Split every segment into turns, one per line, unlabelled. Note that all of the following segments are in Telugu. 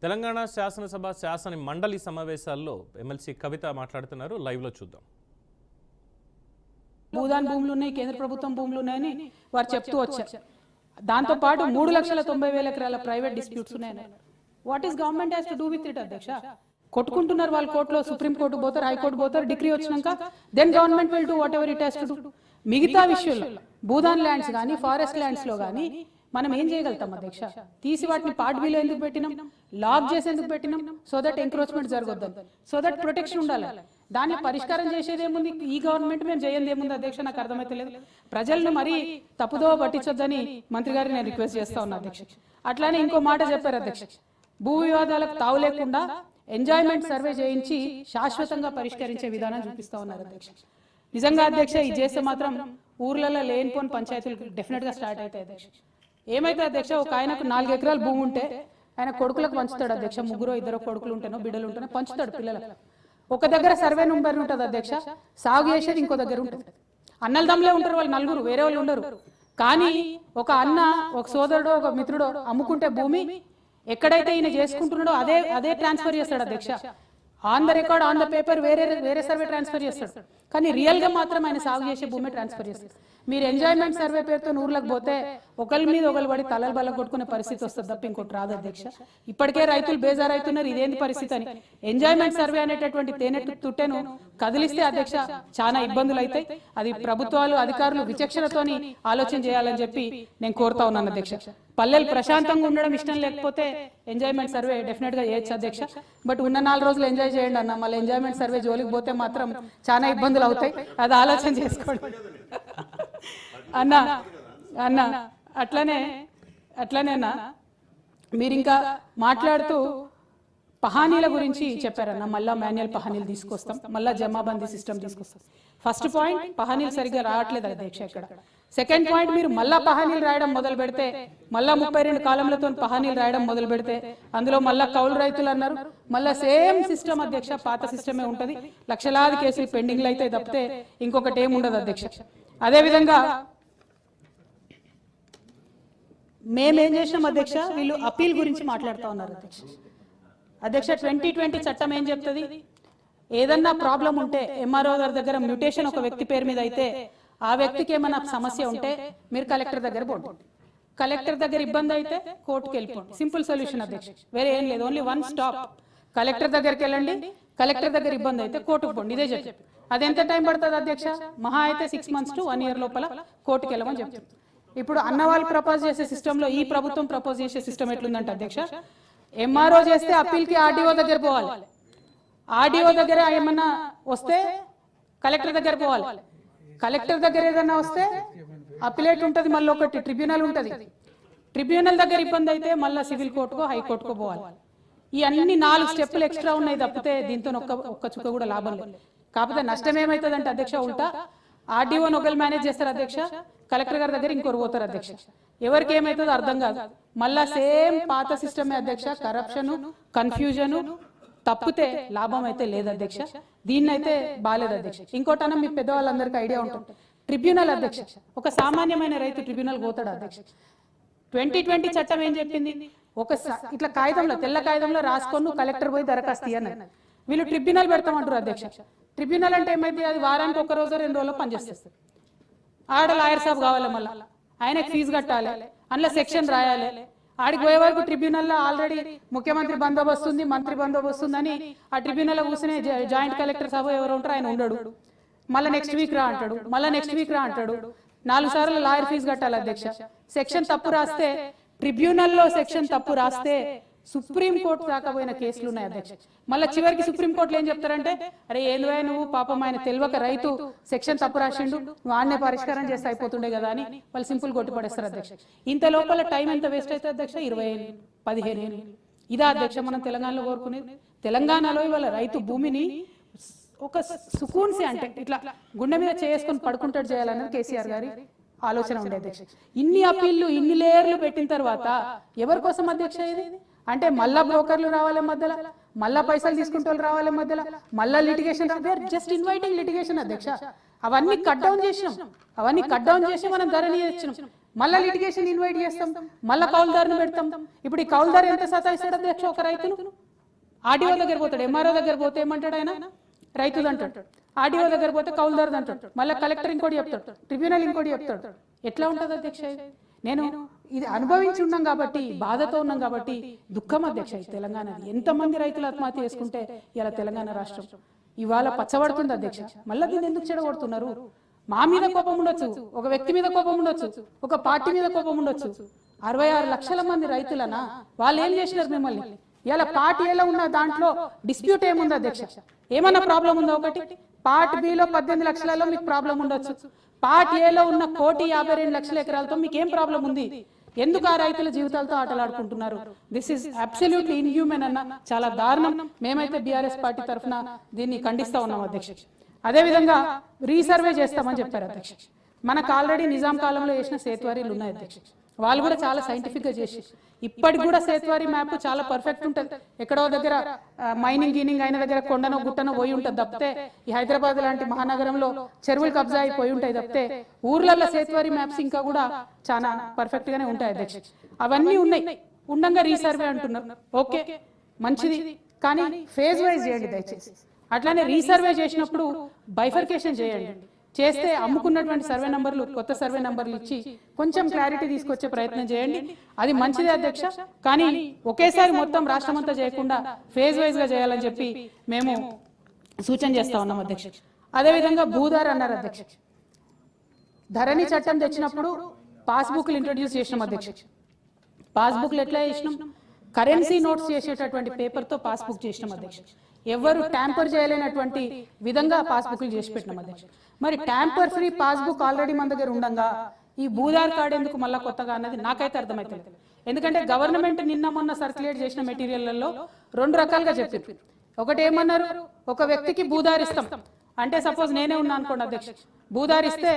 తెలంగాణ శాసనసభ శాసన మండలి సమావేశాల్లో ఎమ్మెల్సీ కవిత మాట్లాడుతున్నారు. లైవ్ లో చూద్దాం.
భూదాన్ భూములు ఉన్నాయి, కేంద్ర ప్రభుత్వం భూములు ఉన్నాయని వారు చెప్తూ వచ్చారు. దాంతో పాటు 3,90,000 ఎకరాల ప్రైవేట్ డిస్ప్యూట్స్ ఉన్నాయని. What is government has to do with it అధ్యక్ష? కొట్టుకుంటున్నారు వాళ్ళు, కోర్టులో సుప్రీం కోర్టు పోతారు, హైకోర్టు పోతారు, డిగ్రీ వచ్చినాక then government will do whatever it has to do. మిగతా విషయంలో భూదాన్ ల్యాండ్స్ కానీ ఫారెస్ట్ ల్యాండ్స్ లో కానీ మనం ఏం చేయగలుగుతాం అధ్యక్ష? తీసి వాటిని పార్ట్ బిలో ఎందుకు పెట్టినాం, లాక్ చేసి ఎందుకు పెట్టినాం? సో దట్ ఎంక్రోచ్మెంట్ జరగొద్దు, సో దట్ ప్రొటెక్షన్ ఉండాలి. దాన్ని పరిష్కారం చేసేది ఏముంది? ఈ గవర్నమెంట్ మేము చేయండి ఏముంది అధ్యక్ష? నాకు అర్థమైతలేదు. ప్రజలను మరీ తప్పుదో పట్టించొద్దని మంత్రి గారిని నేను రిక్వెస్ట్ చేస్తా ఉన్నా అధ్యక్ష. అట్లానే ఇంకో మాట చెప్పారు అధ్యక్ష, భూ వివాదాలకు తావు లేకుండా ఎంజాయ్మెంట్ సర్వే చేయించి శాశ్వతంగా పరిష్కరించే విధానం చూపిస్తా ఉన్నారు అధ్యక్ష. నిజంగా అధ్యక్ష ఇది చేస్తే మాత్రం ఊర్లలో లేనిపోని పంచాయతీలు డెఫినెట్ గా స్టార్ట్ అవుతాయి అధ్యక్ష. ఏమైతే అధ్యక్ష, ఒక ఆయనకు 4 ఎకరాల భూమి ఉంటే ఆయన కొడుకులకు పంచుతాడు అధ్యక్ష. 3-2 కొడుకులు ఉంటేనో బిడ్డలు ఉంటేనో పంచుతాడు పిల్లలకు. ఒక దగ్గర సర్వే నెంబర్ ఉంటుంది అధ్యక్ష, సాగు చేసేది ఇంకో దగ్గర ఉంటుంది. అన్నలదమ్ములే ఉంటారు వాళ్ళు, 4 వేరే వాళ్ళు ఉండరు. కానీ ఒక అన్న, ఒక సోదరుడు, ఒక మిత్రుడు అమ్ముకుంటే భూమి ఎక్కడైతే ఈయన చేసుకుంటున్నాడో అదే ట్రాన్స్ఫర్ చేస్తాడు అధ్యక్ష. On the record, on the paper వేరే సర్వే ట్రాన్స్ఫర్ చేస్తాడు. కానీ రియల్ గా మాత్రం ఆయన సాగు చేసే భూమి ట్రాన్స్ఫర్ చేస్తాడు. మీరు ఎంజాయ్మెంట్ సర్వే పేరుతో ఊర్లకు పోతే ఒకరి మీద ఒకరు పడి తలలు బల్ల కొట్టుకునే పరిస్థితి వస్తుంది తప్ప ఇంకోటి రాదు అధ్యక్ష. ఇప్పటికే రైతులు బేజారైతున్నారు, ఇదేంటి పరిస్థితి అని. ఎంజాయ్మెంట్ సర్వే అనేటటువంటి తేనె తుట్టెను కదిలిస్తే అధ్యక్ష చాలా ఇబ్బందులు అవుతాయి. అది ప్రభుత్వాలు, అధికారులు విచక్షణతోని ఆలోచన చేయాలని చెప్పి నేను కోరుతా ఉన్నాను అధ్యక్ష. పల్లెలు ప్రశాంతంగా ఉండడం ఇష్టం లేకపోతే ఎంజాయ్మెంట్ సర్వే డెఫినెట్ గా చేయొచ్చు అధ్యక్ష. బట్ ఉన్న 4 రోజులు ఎంజాయ్ చేయండి అన్న, మళ్ళీ ఎంజాయ్మెంట్ సర్వే జోలికి పోతే మాత్రం చాలా ఇబ్బందులు అవుతాయి. అది ఆలోచన చేసుకోండి అన్న. అన్న అట్లనేనా మీరు ఇంకా మాట్లాడుతూ పహానీల గురించి చెప్పారన్న. మళ్ళా మాన్యువల్ పహానీలు తీసుకొస్తాం, మళ్ళా జమాబందీ సిస్టమ్ తీసుకొస్తాం. ఫస్ట్ పాయింట్, పహానీలు సరిగ్గా రావట్లేదు అధ్యక్ష ఇక్కడ. సెకండ్ పాయింట్, మీరు మళ్ళా పహానీలు రాయడం మొదలు పెడితే, మళ్ళా 32 కాలంలతో పహానీలు రాయడం మొదలు పెడితే అందులో మళ్ళా కౌలు రైతులు అన్నారు, మళ్ళా సేమ్ సిస్టమ్ అధ్యక్ష, పాత సిస్టమే ఉంటుంది. లక్షలాది కేసులు పెండింగ్లు అయితే తప్పితే ఇంకొకటి ఏముండదు అధ్యక్ష. అదేవిధంగా మేమేం చేసినాం అధ్యక్ష, వీళ్ళు అప్పీల్ గురించి మాట్లాడుతూ ఉన్నారు అధ్యక్ష. 2020 చట్టం ఏం చెప్తుంది? ఏదన్నా ప్రాబ్లం ఉంటే ఎంఆర్ఓ గారి దగ్గర మ్యూటేషన్ ఒక వ్యక్తి పేరు మీద అయితే ఆ వ్యక్తికి ఏమైనా సమస్య ఉంటే మీరు కలెక్టర్ దగ్గర పోండి. కలెక్టర్ దగ్గర ఇబ్బంది అయితే కోర్టుకు వెళ్ళిపోండి. సింపుల్ సొల్యూషన్ అధ్యక్ష, వేరే ఏం లేదు. Only one stop. కలెక్టర్ దగ్గరికి వెళ్ళండి, కలెక్టర్ దగ్గర ఇబ్బంది అయితే కోర్టుకు పోండి. ఇదే చెప్పి అది ఎంత టైం పడుతుంది అధ్యక్ష? మహా అయితే 6 months to 1 year లోపల కోర్టుకు వెళ్ళమని చెప్తుంది. ఇప్పుడు అన్న వాళ్ళు ప్రపోజ్ చేసే సిస్టమ్ లో ఈ ప్రభుత్వం ప్రపోజ్ చేసే సిస్టమ్ ఎట్లుందంటే అధ్యక్ష, ఎంఆర్ఓ చేస్తే అప్పీల్కి ఆర్డీఓ దగ్గర పోవాలి. ఆర్డీఓ దగ్గర ఏమన్నా వస్తే కలెక్టర్ దగ్గర పోవాలి. కలెక్టర్ దగ్గర ఏదన్నా వస్తే అపిలేట్ ఉంటుంది, మళ్ళీ ఒకటి ట్రిబ్యునల్ ఉంటుంది. ట్రిబ్యునల్ దగ్గర ఇబ్బంది అయితే మళ్ళీ సివిల్ కోర్టుకో హైకోర్టుకో పోవాలి. ఈ అన్ని 4 స్టెప్పులు ఎక్స్ట్రా ఉన్నాయి తప్పితే దీంతో ఒక్క చుక్క కూడా లాభం లేదు. కాకపోతే నష్టం ఏమవుతుందంటే అధ్యక్ష, ఉల్టా ఆర్డీఓని ఒకరు మేనేజ్ చేస్తారు అధ్యక్ష, కలెక్టర్ గారి దగ్గర ఇంకొకరు పోతారు అధ్యక్ష. ఎవరికి ఏమవుతుందో అర్థం కాదు. మళ్ళా సేమ్ పాత సిస్టమే అధ్యక్ష. కరప్షన్, కన్ఫ్యూజన్ తప్పితే లాభం అయితే లేదు అధ్యక్ష. దీన్నైతే బాలేదు అధ్యక్ష. ఇంకోటన్నా మీ పెద్దవాళ్ళందరికీ ఐడియా ఉంటుంది, ట్రిబ్యునల్ అధ్యక్ష. ఒక సామాన్యమైన రైతు ట్రిబ్యునల్ పోతాడు అధ్యక్ష. 2020 చట్టం ఏం చెప్పింది? ఒక ఇట్లా కాగితంలో, తెల్ల కాగితంలో రాసుకొని కలెక్టర్ పోయి దరఖాస్తు అన్నది. వీళ్ళు ట్రిబ్యునల్ పెడతామంటారు అధ్యక్ష. ట్రిబ్యునల్ అంటే ఏమైంది? అది వారానికి 1 రోజు 2 రోజులు పనిచేస్తుంది. ఆడ లాయర్ సాబ్ కావాలి, మళ్ళీ ఆయనకు ఫీజు కట్టాలి, అందులో సెక్షన్ రాయాలి. ఆడికి పోయే వరకు ట్రిబ్యునల్లో ఆల్రెడీ ముఖ్యమంత్రి బందోబస్తు ఉంది, మంత్రి బందోబస్తు ఉందని ఆ ట్రిబ్యునల్ కూర్చునే జాయింట్ కలెక్టర్ సభ ఎవరు ఉంటారు ఆయన ఉండడు. మళ్ళీ నెక్స్ట్ వీక్ రా అంటాడు, మళ్ళీ నెక్స్ట్ వీక్ రా అంటాడు. 4 సార్లు లాయర్ ఫీజు కట్టాలి అధ్యక్ష. సెక్షన్ తప్పు రాస్తే, ట్రిబ్యునల్లో సెక్షన్ తప్పు రాస్తే సుప్రీంకోర్టు రాకపోయిన కేసులు ఉన్నాయి అధ్యక్ష. మళ్ళీ చివరికి సుప్రీంకోర్టులో ఏం చెప్తారంటే, అరే ఏందో నువ్వు పాపం ఆయన తెలియక రైతు సెక్షన్ తప్పు రాసిండు, నువ్వు ఆడనే పరిష్కారం చేస్తే అయిపోతుండే కదా అని వాళ్ళు సింపుల్ కొట్టి పడేస్తారు అధ్యక్ష. ఇంత లోపల టైం ఎంత వేస్ట్ అవుతుంది అధ్యక్ష? 20 ఏళ్ళు, 15 ఏళ్ళు. ఇదా అధ్యక్ష మనం తెలంగాణలో కోరుకునేది? తెలంగాణలో ఇవాళ రైతు భూమిని ఒక సుకూన్సి అంటే ఇట్లా గుండె మీద చేసుకొని పడుకుంటాడు చేయాలన్నది కేసీఆర్ గారి ఆలోచన ఉండే అధ్యక్ష. ఇన్ని అప్పీళ్లు, ఇన్ని లేయర్లు పెట్టిన తర్వాత ఎవరి కోసం అధ్యక్ష ఇది? అంటే మళ్ళా బ్రోకర్లు రావాలి మధ్యలో, మళ్ళా పైసలు తీసుకుంటే రావాలి మధ్యలో, మళ్ళా లిటిగేషన్. జస్ట్ ఇన్వైటింగ్ లిటిగేషన్ అధ్యక్ష. అవన్నీ కట్ డౌన్ చేసినాం, అవన్నీ కట్ డౌన్ చేసి మనం ధరణి చేసినాం. మళ్ళీ లిటిగేషన్ ఇన్వైట్ చేస్తాం, మళ్ళీ కౌలుదారుని పెడతాం. ఇప్పుడు ఈ కౌలుదారు ఎంత సతాయిస్తాడు అధ్యక్ష ఒక రైతును? ఆర్డీఓ దగ్గర పోతాడు, ఎంఆర్ఓ దగ్గర పోతే ఏమంటాడు ఆయన? రైతుది అంటాడు. ఆర్డీఓ దగ్గర పోతే కౌలుదారుది అంటాడు, మళ్ళీ కలెక్టర్ ఇంకోటి చెప్తాడు, ట్రిబ్యునల్ ఇంకోటి చెప్తాడు. ఎట్లా ఉంటుంది అధ్యక్ష? నేను ఇది అనుభవించి ఉన్నాం కాబట్టి, బాధతో ఉన్నాం కాబట్టి దుఃఖం అధ్యక్ష. తెలంగాణ ఎంతమంది రైతులు ఆత్మహత్య చేసుకుంటే ఇలా తెలంగాణ రాష్ట్రం ఇవాళ పచ్చబడుతుంది అధ్యక్ష. మళ్ళీ దీన్ని ఎందుకు చెడగొడుతున్నారు? మా మీద కోపం ఉండొచ్చు, ఒక వ్యక్తి మీద కోపం ఉండొచ్చు, ఒక పార్టీ మీద కోపం ఉండొచ్చు. 66 లక్షల మంది రైతులనా? వాళ్ళు ఏం చేసినారు మిమ్మల్ని? ఇలా పార్ట్ ఏలో ఉన్న దాంట్లో డిస్ప్యూట్ ఏముంది అధ్యక్ష? ఏమన్నా ప్రాబ్లం ఉందా? ఒకటి పార్ట్ బిలో 18 లక్షలలో మీకు ప్రాబ్లం ఉండొచ్చు, పార్ట్ ఏలో ఉన్న 1,52,00,000 ఎకరాలతో మీకు ఏం ప్రాబ్లం ఉంది? ఎందుకు ఆ రైతుల జీవితాలతో ఆటలాడుకుంటున్నారు? దిస్ ఇస్ అబ్సల్యూట్లీ ఇన్హ్యూమన్ అన్న, చాలా దారుణం. మేమైతే బీఆర్ఎస్ పార్టీ తరఫున దీన్ని ఖండిస్తా ఉన్నాం అధ్యక్ష. అదేవిధంగా రీసర్వే చేస్తామని చెప్పారు అధ్యక్ష. మనకు ఆల్రెడీ నిజాం కాలంలో చేసిన సేతువారీలు ఉన్నాయి అధ్యక్ష. వాళ్ళు కూడా చాలా సైంటిఫిక్గా చేసి ఇప్పటికి కూడా సేతువారీ మ్యాప్ చాలా పర్ఫెక్ట్ ఉంటుంది. ఎక్కడో దగ్గర మైనింగ్ గీనింగ్ అయిన దగ్గర కొండనో గుట్టనో పోయి ఉంటుంది తప్పితే, ఈ హైదరాబాద్ లాంటి మహానగరంలో చెరువులు కబ్జా అయిపోయి ఉంటాయి తప్పితే, ఊర్లలో సేతువారీ మ్యాప్స్ ఇంకా కూడా చాలా పర్ఫెక్ట్ గానే ఉంటాయి అధ్యక్ష. అవన్నీ ఉన్నాయి, ఉండంగా రీసర్వే అంటున్నారు. ఓకే మంచిది, కానీ ఫేజ్ వైజ్ చేయండి దయచేసి. అట్లానే రీసర్వే చేసినప్పుడు బైఫర్కేషన్ చేయండి. చేస్తే అమ్ముకున్నటువంటి సర్వే నంబర్లు కొత్త సర్వే నంబర్లు ఇచ్చి కొంచెం క్లారిటీ తీసుకొచ్చే ప్రయత్నం చేయండి. అది మంచిదే అధ్యక్ష. కానీ ఒకేసారి మొత్తం రాష్ట్రం అంతా చేయకుండా ఫేజ్ వైజ్ గా చేయాలని చెప్పి మేము సూచన చేస్తా ఉన్నాం అధ్యక్ష. అదేవిధంగా భూదార్ అన్నారు అధ్యక్ష. ధరణి చట్టం తెచ్చినప్పుడు పాస్బుక్లు ఇంట్రొడ్యూస్ చేసినాం అధ్యక్ష. పాస్బుక్లు ఎట్లా చేసినాం? కరెన్సీ నోట్స్ చేసేటటువంటి పేపర్తో పాస్బుక్ చేసినాం అధ్యక్ష. ఎవరు ట్యాంపర్ చేయలేనటువంటి విధంగా పాస్బుక్లు చేసి పెట్టినాం అధ్యక్ష. మరి ట్యాంపర్ ఫ్రీ పాస్బుక్ ఆల్రెడీ మన దగ్గర ఉండగా ఈ భూదార్ కార్డు ఎందుకు మళ్ళా కొత్తగా అన్నది నాకైతే అర్థమవుతుంది. ఎందుకంటే గవర్నమెంట్ నిన్న మొన్న సర్క్యులేట్ చేసిన మెటీరియల్లలో 2 రకాలుగా చెప్పారు. ఒకటి ఏమన్నారు, ఒక వ్యక్తికి భూదార్ ఇస్తాం అంటే, సపోజ్ నేనే ఉన్నా అనుకోండి అధ్యక్ష, భూదార్ ఇస్తే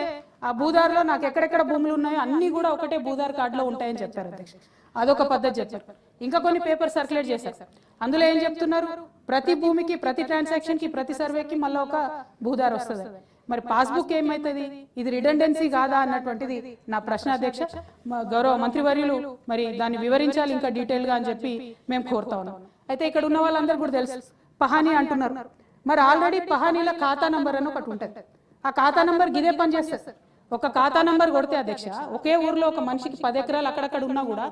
ఆ భూదార్లో నాకు ఎక్కడెక్కడ భూములు ఉన్నాయో అన్ని కూడా ఒకటే భూదార్ కార్డులో ఉంటాయని చెప్పారు అధ్యక్ష. అదొక పద్ధతి చెప్పారు. ఇంకా కొన్ని పేపర్ సర్క్యులేట్ చేశారు. అందులో ఏం చెప్తున్నారు, ప్రతి భూమికి, ప్రతి ట్రాన్సాక్షన్ కి, ప్రతి సర్వేకి మళ్ళీ ఒక భూదార్ వస్తుంది. మరి పాస్బుక్ ఏమైతుంది? ఇది రిడెండెన్సీ కాదా అన్నటువంటిది నా ప్రశ్న అధ్యక్ష. గౌరవ మంత్రివర్యులు మరి దాన్ని వివరించాలి ఇంకా డీటెయిల్ గా అని చెప్పి మేము కోరుతా ఉన్నాం. అయితే ఇక్కడ ఉన్న వాళ్ళందరూ కూడా తెలుసు, పహానీ అంటున్నారు. మరి ఆల్రెడీ పహానీల ఖాతా నంబర్ అని ఒకటి ఉంటుంది. ఆ ఖాతా నంబర్ గిదే పని చేస్తారు. ఒక ఖాతా నంబర్ కొడితే అధ్యక్ష, ఒకే ఊర్లో ఒక మనిషికి 10 ఎకరాలు అక్కడక్కడ ఉన్నా కూడా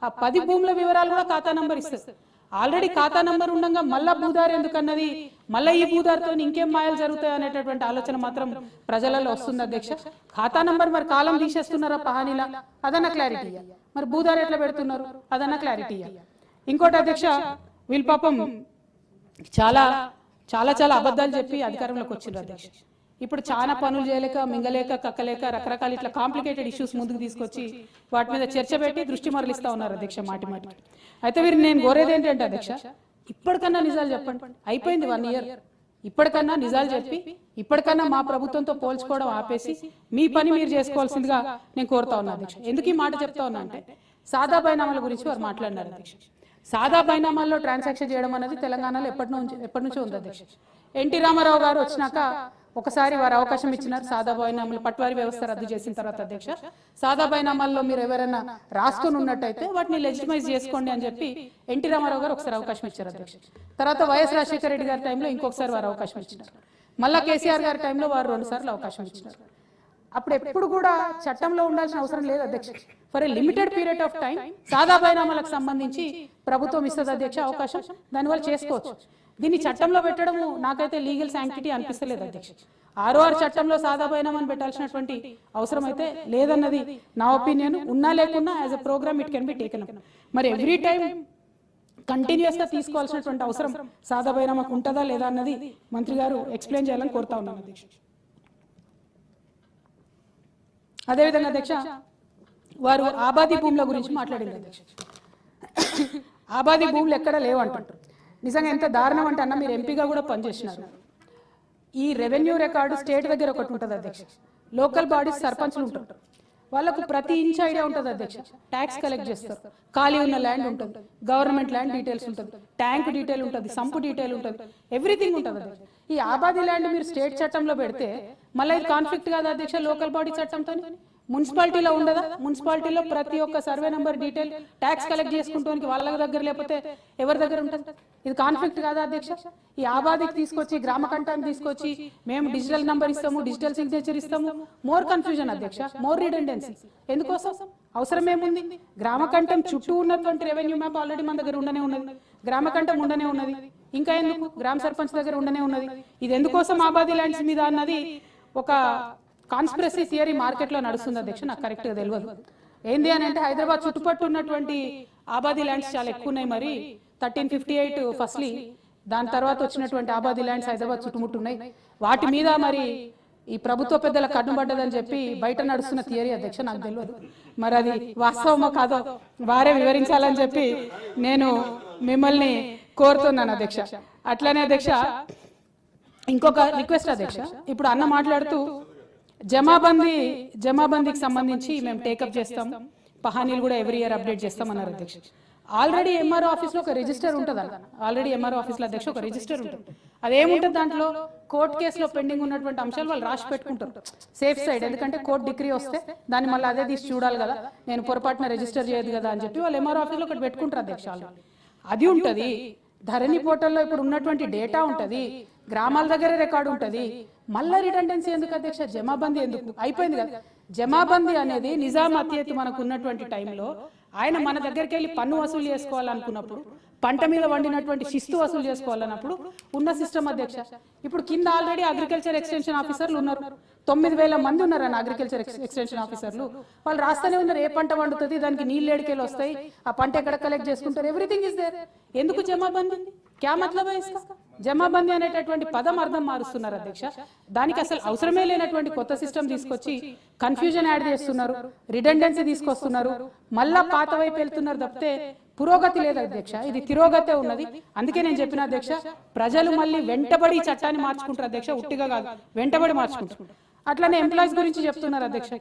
ఆ 10 భూముల వివరాలు కూడా ఖాతా నంబర్ ఇస్తారు. ఆల్రెడీ ఖాతా నంబర్ ఉండగా మళ్ళా భూదారు ఎందుకన్నది, మళ్ళీ ఈ భూదారితో ఇంకేం మాయలు జరుగుతాయి అనేటటువంటి ఆలోచన మాత్రం ప్రజలలో వస్తుంది అధ్యక్ష. ఖాతా నంబర్ మరి కాలం తీసేస్తున్నారా పహానీలా? అదన్నా క్లారిటీ. మరి భూదారు ఎట్లా పెడుతున్నారు? అదన్నా క్లారిటీ. ఇంకోటి అధ్యక్ష, వీళ్ళు పాపం చాలా చాలా చాలా అబద్ధాలు చెప్పి అధికారంలోకి వచ్చిండ్రు అధ్యక్ష. ఇప్పుడు చాలా పనులు చేయలేక, మింగలేక, కక్కలేక రకరకాల ఇట్లా కాంప్లికేటెడ్ ఇష్యూస్ ముందుకు తీసుకొచ్చి వాటి మీద చర్చ పెట్టి దృష్టి మరలిస్తా ఉన్నారు అధ్యక్ష మాటి మాటికి. అయితే వీరు నేను కోరేది ఏంటంటే అధ్యక్ష, ఇప్పటికన్నా నిజాలు చెప్పండి. అయిపోయింది 1 ఇయర్. ఇప్పటికన్నా నిజాలు చెప్పి ఇప్పటికన్నా మా ప్రభుత్వంతో పోల్చుకోవడం ఆపేసి మీ పని మీరు చేసుకోవాల్సిందిగా నేను కోరుతా ఉన్నా అధ్యక్ష. ఎందుకు ఈ మాట చెప్తా ఉన్నా అంటే, సాదా బైనామాల గురించి వారు మాట్లాడినారు అధ్యక్ష. సాదా బైనామాల్లో ట్రాన్సాక్షన్ చేయడం అనేది తెలంగాణలో ఎప్పటి నుంచో ఉంది అధ్యక్ష. ఎన్టీ రామారావు గారు వచ్చినాక ఒకసారి వారు అవకాశం ఇచ్చినారు. సాదా బైనామాలు పట్వారీ వ్యవస్థ రద్దు చేసిన తర్వాత అధ్యక్ష, సాదా బైనామాల్లో మీరు ఎవరైనా రాసుకొని ఉన్నట్టయితే వాటిని లెజిటిమైజ్ చేసుకోండి అని చెప్పి ఎన్టీ రామారావు గారు ఒకసారి అవకాశం ఇచ్చారు అధ్యక్ష. తర్వాత వైఎస్ రాజశేఖర రెడ్డి గారి టైంలో ఇంకొకసారి వారు అవకాశం ఇచ్చినారు. మళ్ళా కేసీఆర్ గారి టైంలో వారు 2 సార్లు అవకాశం ఇచ్చినారు. అప్పుడు ఎప్పుడు కూడా చట్టంలో ఉండాల్సిన అవసరం లేదు అధ్యక్ష. For a limited period of time సాదా బైనామాలకు సంబంధించి ప్రభుత్వం ఇస్తుంది అధ్యక్ష అవకాశం, దానివల్ల చేసుకోవచ్చు. దీన్ని చట్టంలో పెట్టడము నాకైతే లీగల్ శాంక్టిటీ అనిపిస్తలేదు అధ్యక్ష. 6 చట్టంలో సాదా బైనామాను పెట్టాల్సినటువంటి అవసరం అయితే లేదన్నది నా ఒపీనియన్. ఉన్నా లేకున్నా as a program it can be taken up. మరి ఎవ్రీ టైం కంటిన్యూస్ గా తీసుకోవాల్సినటువంటి అవసరం సాదా బైనామాకు ఉంటుందా లేదా అన్నది మంత్రి గారు ఎక్స్ప్లెయిన్ చేయాలని కోరుతా ఉన్నాను అధ్యక్ష. అదేవిధంగా అధ్యక్ష, వారు ఆబాది భూముల గురించి మాట్లాడింది అధ్యక్ష. ఆబాది భూములు ఎక్కడ లేవు అంటుంటారు. నిజంగా ఎంత దారుణం అంటే అన్న, మీరు ఎంపీగా కూడా పనిచేసినారు. ఈ రెవెన్యూ రికార్డు స్టేట్ దగ్గర ఒకటి ఉంటుంది అధ్యక్ష. లోకల్ బాడీస్ సర్పంచ్లు ఉంటారు, వాళ్ళకు ప్రతి ఇంచ్ ఐడియా ఉంటుంది అధ్యక్ష. ట్యాక్స్ కలెక్ట్ చేస్తారు, ఖాళీ ఉన్న ల్యాండ్ ఉంటుంది, గవర్నమెంట్ ల్యాండ్ డీటెయిల్స్ ఉంటుంది, ట్యాంక్ డీటెయిల్ ఉంటుంది, సంపు డీటెయిల్ ఉంటుంది, ఎవ్రీథింగ్ ఉంటుంది అధ్యక్ష. ఈ ఆబాది ల్యాండ్ మీరు స్టేట్ చట్టంలో పెడితే మళ్ళీ ఇది కాన్ఫ్లిక్ట్ కాదా అధ్యక్ష లోకల్ బాడీ చట్టంతో? మున్సిపాలిటీలో ఉండదా? మున్సిపాలిటీలో ప్రతి ఒక్క survey number detail tax collect చేసుకుంటానికి వాళ్ళ దగ్గర లేకపోతే ఎవరి దగ్గర ఉంటుంది? ఇది కాన్ఫ్లిక్ట్ కాదా అధ్యక్ష? ఈ ఆబాదికి తీసుకొచ్చి గ్రామ కంఠాన్ని తీసుకొచ్చి మేము డిజిటల్ నంబర్ ఇస్తాము, డిజిటల్ సిగ్నేచర్ ఇస్తాము, మోర్ కన్ఫ్యూజన్ అధ్యక్ష, మోర్ రిడెండెన్సీ. ఎందుకోసం? అవసరం ఏముంది? గ్రామ కంఠం చుట్టూ ఉన్నటువంటి రెవెన్యూ మ్యాప్ ఆల్రెడీ మన దగ్గర ఉండనే ఉన్నది, గ్రామ కంఠం ఉండనే ఉన్నది, ఇంకా ఎందుకు గ్రామ సర్పంచ్ దగ్గర ఉండనే ఉన్నది. ఇది ఎందుకోసం ఆబాది ల్యాండ్స్ మీద అన్నది ఒక కాన్స్పిరసీ థియరీ మార్కెట్లో నడుస్తుంది అధ్యక్ష, నాకు కరెక్ట్గా తెలియదు. ఏంది అని అంటే హైదరాబాద్ చుట్టుపట్టు ఉన్నటువంటి ఆబాది ల్యాండ్స్ చాలా ఎక్కువ ఉన్నాయి. మరి 1358 ఫస్ట్లీ, దాని తర్వాత వచ్చినటువంటి ఆబాది ల్యాండ్స్ హైదరాబాద్ చుట్టుముట్టు ఉన్నాయి. వాటి మీద మరి ఈ ప్రభుత్వ పెద్దల కన్నుబడ్డదని చెప్పి బయట నడుస్తున్న థియరీ అధ్యక్ష, నాకు తెలియదు. మరి అది వాస్తవమో కాదో వారే వివరించాలని చెప్పి నేను మిమ్మల్ని కోరుతున్నాను అధ్యక్ష. అట్లనే అధ్యక్ష ఇంకొక రిక్వెస్ట్ అధ్యక్ష, ఇప్పుడు అన్న మాట్లాడుతూ జమాబందీకి సంబంధించి మేము టేకప్ చేస్తాం, పహానీలు కూడా ఎవ్రీ ఇయర్ అప్డేట్ చేస్తామన్నారు అధ్యక్ష. ఆల్రెడీ ఎంఆర్ఓ ఆఫీస్లో ఒక రిజిస్టర్ ఉంటుంది అన్న, ఆల్రెడీ ఎంఆర్ఓ ఆఫీస్లో అధ్యక్ష ఒక రిజిస్టర్ ఉంటుంది. అదేముంటుంది దాంట్లో కోర్టు కేసులో పెండింగ్ ఉన్నటువంటి అంశాలు వాళ్ళు రాసి పెట్టుకుంటారు సేఫ్ సైడ్. ఎందుకంటే కోర్టు డిగ్రీ వస్తే దాన్ని మళ్ళీ అదే తీసి చూడాలి కదా, నేను పొరపాటున రిజిస్టర్ చేయదు కదా అని చెప్పి వాళ్ళు ఎంఆర్ఓ ఆఫీస్లో ఒకటి పెట్టుకుంటారు అధ్యక్ష. అది ఉంటుంది. ధరణి పోర్టల్లో ఇప్పుడు ఉన్నటువంటి డేటా ఉంటుంది, గ్రామాల దగ్గర రికార్డు ఉంటుంది. మళ్ళీ రిడెండెన్సీ ఎందుకు అధ్యక్ష? జమాబందీ ఎందుకు? అయిపోయింది కదా. జమాబందీ అనేది నిజాం అత్యతి మనకు ఉన్నటువంటి టైంలో ఆయన మన దగ్గరికి వెళ్ళి పన్ను వసూలు చేసుకోవాలనుకున్నప్పుడు, పంట మీద వండినటువంటి శిస్తు వసూలు చేసుకోవాలన్నప్పుడు ఉన్న సిస్టమ్ అధ్యక్ష. ఇప్పుడు కింద ఆల్రెడీ అగ్రికల్చర్ ఎక్స్టెన్షన్ ఆఫీసర్లు ఉన్నారు, 9000 మంది ఉన్నారు అన్న అగ్రికల్చర్ ఎక్స్టెన్షన్ ఆఫీసర్లు. వాళ్ళు రాస్తూనే ఉన్నారు ఏ పంట వండుతుంది, దానికి నీళ్ళు ఏడికేలు వస్తాయి, ఆ పంట ఎక్కడ కలెక్ట్ చేసుకుంటారు, ఎవ్రీథింగ్ ఇస్ దేర్. ఎందుకు జమాబందీ? క్యా మతలబ్ హై ఇస్కా? జమాబందీ అనేటటువంటి పదం అర్థం మారుస్తున్నారు అధ్యక్ష. దానికి అసలు అవసరమే లేనటువంటి కొత్త సిస్టమ్ తీసుకొచ్చి కన్ఫ్యూజన్ యాడ్ చేస్తున్నారు, రిడెండెన్సీ తీసుకొస్తున్నారు, మళ్ళా పాత వైపు వెళ్తున్నారు తప్పితే పురోగతి లేదు అధ్యక్ష. ఇది తిరోగతే ఉన్నది. అందుకే నేను చెప్పిన అధ్యక్ష, ప్రజలు మళ్ళీ వెంటబడి ఈ చట్టాన్ని మార్చుకుంటారు అధ్యక్ష, ఉట్టిగా కాదు, వెంటబడి మార్చుకుంటారు. అట్లానే ఎంప్లాయీస్ గురించి చెప్తున్నారు అధ్యక్ష.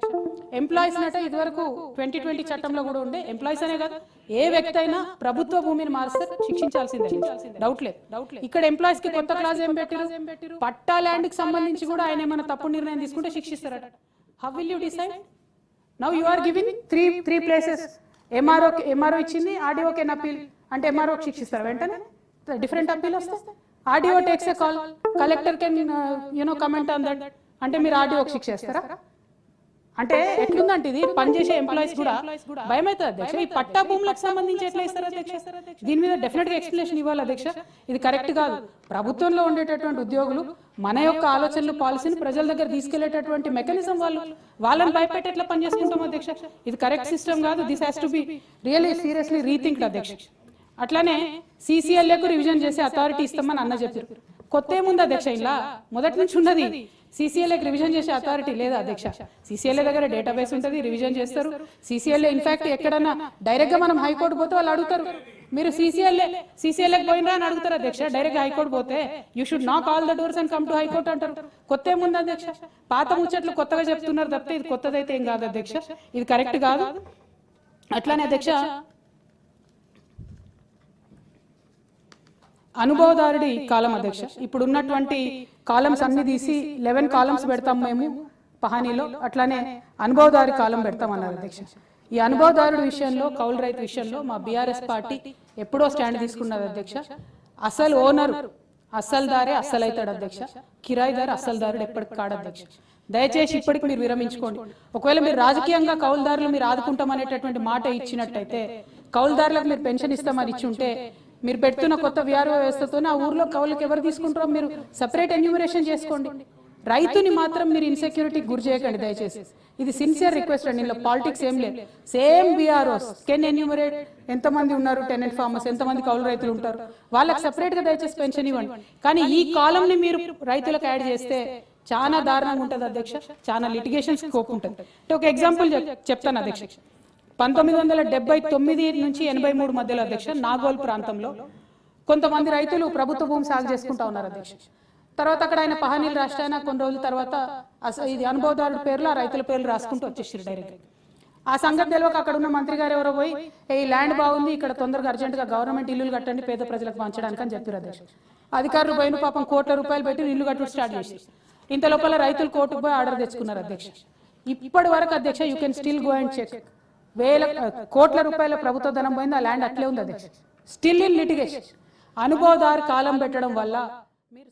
ఎంప్లాయీస్ నట ఇదివరకు 2020 చట్టంలో కూడా ఉండే, ఎంప్లాయీస్ అనే కాదు ఏ వ్యక్తి అయినా ప్రభుత్వ భూమిని మారిస్తే శిక్షించాల్సిందే, డౌట్ లేదు. ఇక్కడ ఎంప్లాయీస్ కి కొత్త క్లాజ్ ఏం పెట్టారు? పట్టా ల్యాండ్ కి సంబంధించి కూడా ఆయన ఏమైనా తప్పు నిర్ణయం తీసుకుంటే శిక్షిస్తారట. How will you decide? Now you are giving three places. MRO ఇచ్చింది, ఆర్డీఓ కెన్ అపీల్ అంటే ఎంఆర్ఓకి శిక్షిస్తారు వెంటనే. డిఫరెంట్ అపీల్ వస్తే RDO takes a call, collector can comment on that అంటే మీరు ఆర్డీఓకి శిక్ష చేస్తారా? అంటే ఎట్లుందంటే ఇది పనిచేసే ఎంప్లాయీస్ కూడా భయం అవుతుంది అధ్యక్ష. ఈ పట్టా భూములకు సంబంధించి ఎట్లా ఇస్తారు అధ్యక్ష? దీని మీద డెఫినెట్ గా ఎక్స్ప్లెనేషన్ ఇవ్వాలి అధ్యక్ష. ఇది కరెక్ట్ కాదు. ప్రభుత్వంలో ఉండేటటువంటి ఉద్యోగులు మన యొక్క ఆలోచనలు, పాలసీని ప్రజల దగ్గర తీసుకెళ్లేటటువంటి మెకానిజం వాళ్ళని భయపెట్టి ఎట్లా పనిచేసుకుంటాం అధ్యక్ష? ఇది కరెక్ట్ సిస్టమ్ కాదు. This has to be really seriously rethinked అధ్యక్ష. అట్లానే సిసిఎల్ఏకు రివిజన్ చేసే అథారిటీ ఇస్తామని అన్న చెప్పారు. కొత్త ఏముంది అధ్యక్ష? ఇలా మొదటి నుంచి ఉన్నది. సిసిఎల్ఏకి రివిజన్ చేసే అథారిటీ లేదా అధ్యక్ష? సిసిఎల్ఏ దగ్గర డేటాబేస్ ఉంటుంది, రివిజన్ చేస్తారు. సిసిఎల్ఏ ఇన్ఫాక్ట్ ఎక్కడన్నా డైరెక్ట్ గా మనం హైకోర్టు పోతే వాళ్ళు అడుగుతారు, మీరు సిసిఎల్ఏకి పోయినరా అని అడుగుతారు అధ్యక్ష. డైరెక్ట్ హైకోర్టు పోతే యూ షుడ్ నాక్ all the doors and come to high court అంటారు. కొత్త ఏముంది అధ్యక్ష? పాత ముచ్చట్లు కొత్తగా చెప్తున్నారు తప్పితే ఇది కొత్తదైతే ఏం కాదు అధ్యక్ష. ఇది కరెక్ట్ కాదు. అట్లానే అధ్యక్ష అనుభవదారుడి కాలం అధ్యక్ష. ఇప్పుడు ఉన్నటువంటి కాలమ్స్ అన్ని తీసి 11 కాలమ్స్ పెడతాం మేము పహానీలో. అట్లానే అనుభవదారి కాలం పెడతామన్నారు అధ్యక్ష. ఈ అనుభవదారుడి విషయంలో, కౌలు రైతు విషయంలో మా బీఆర్ఎస్ పార్టీ ఎప్పుడో స్టాండ్ తీసుకున్నది అధ్యక్ష. అసలు ఓనర్ అస్సలుదారే అస్సలైతాడు అధ్యక్ష, కిరాయిదారు అస్సలుదారుడు ఎప్పటికి కాడు అధ్యక్ష. దయచేసి ఇప్పటికి మీరు విరమించుకోండి. ఒకవేళ మీరు రాజకీయంగా కౌలుదారులు మీరు ఆదుకుంటామనేటటువంటి మాట ఇచ్చినట్టయితే, కౌలుదారులకు మీరు పెన్షన్ ఇస్తామని ఇచ్చి ఉంటే, మీరు పెడుతున్న కొత్త విఆర్ఓ వ్యవస్థతో ఆ ఊర్లో కౌలుకి ఎవరు తీసుకుంటారో మీరు సెపరేట్ ఎన్యూమరేషన్ చేసుకోండి. రైతుని మాత్రం మీరు ఇన్సెక్యూరిటీకి గురి చేయకండి దయచేసి. ఇది సిన్సియర్ రిక్వెస్ట్ అండి. ఇందులో పాలిటిక్స్ ఏం లేదు. సేమ్ బీఆర్ఓస్ కెన్ ఎన్యూమరేట్ ఎంతమంది ఉన్నారు, టెనెంట్ ఫార్మర్స్ ఎంతమంది కౌలు రైతులు ఉంటారు, వాళ్ళకి సెపరేట్ గా దయచేసి పెన్షన్ ఇవ్వండి. కానీ ఈ కాలంని మీరు రైతులకు యాడ్ చేస్తే చాలా దారుణంగా ఉంటుంది అధ్యక్ష. చాలా లిటిగేషన్ స్కోప్ ఉంటుంది. ఒక ఎగ్జాంపుల్ చెప్తాను అధ్యక్ష. 1979 నుంచి 83 మధ్యలో అధ్యక్ష నాగోల్ ప్రాంతంలో కొంతమంది రైతులు ప్రభుత్వ భూమి సాగు చేసుకుంటా ఉన్నారు అధ్యక్ష. తర్వాత అక్కడ ఆయన పహానీలు రాష్ట్రాయన కొన్ని రోజుల తర్వాత ఇది అనుభవదారుడి పేర్లు ఆ రైతుల పేర్లు రాసుకుంటూ వచ్చేసారు డైరెక్ట్. ఆ సంగతి తెలియక అక్కడ ఉన్న మంత్రి గారు ఎవరో పోయి ఈ ల్యాండ్ బాగుంది, ఇక్కడ తొందరగా అర్జెంటుగా గవర్నమెంట్ ఇల్లులు కట్టండి పేద ప్రజలకు పంచడానికి అని చెప్పారు అధ్యక్ష. అధికారులు పోయిన పాపం ₹1 కోట్ల పెట్టి ఇల్లు కట్టుడు స్టార్ట్ చేసి ఇంత లోపల రైతులు కోర్టుకు పోయి ఆర్డర్ తెచ్చుకున్నారు అధ్యక్ష. ఇప్పటి వరకు అధ్యక్ష you can still go and check వేల కోట్ల రూపాయల ప్రభుత్వ ధనం పోయింది, ఆ ల్యాండ్ అట్లే ఉంది అధ్యక్ష, స్టిల్ ఇన్ లిటిగేషన్. అనుభవదారు కాలం పెట్టడం వల్ల మీరు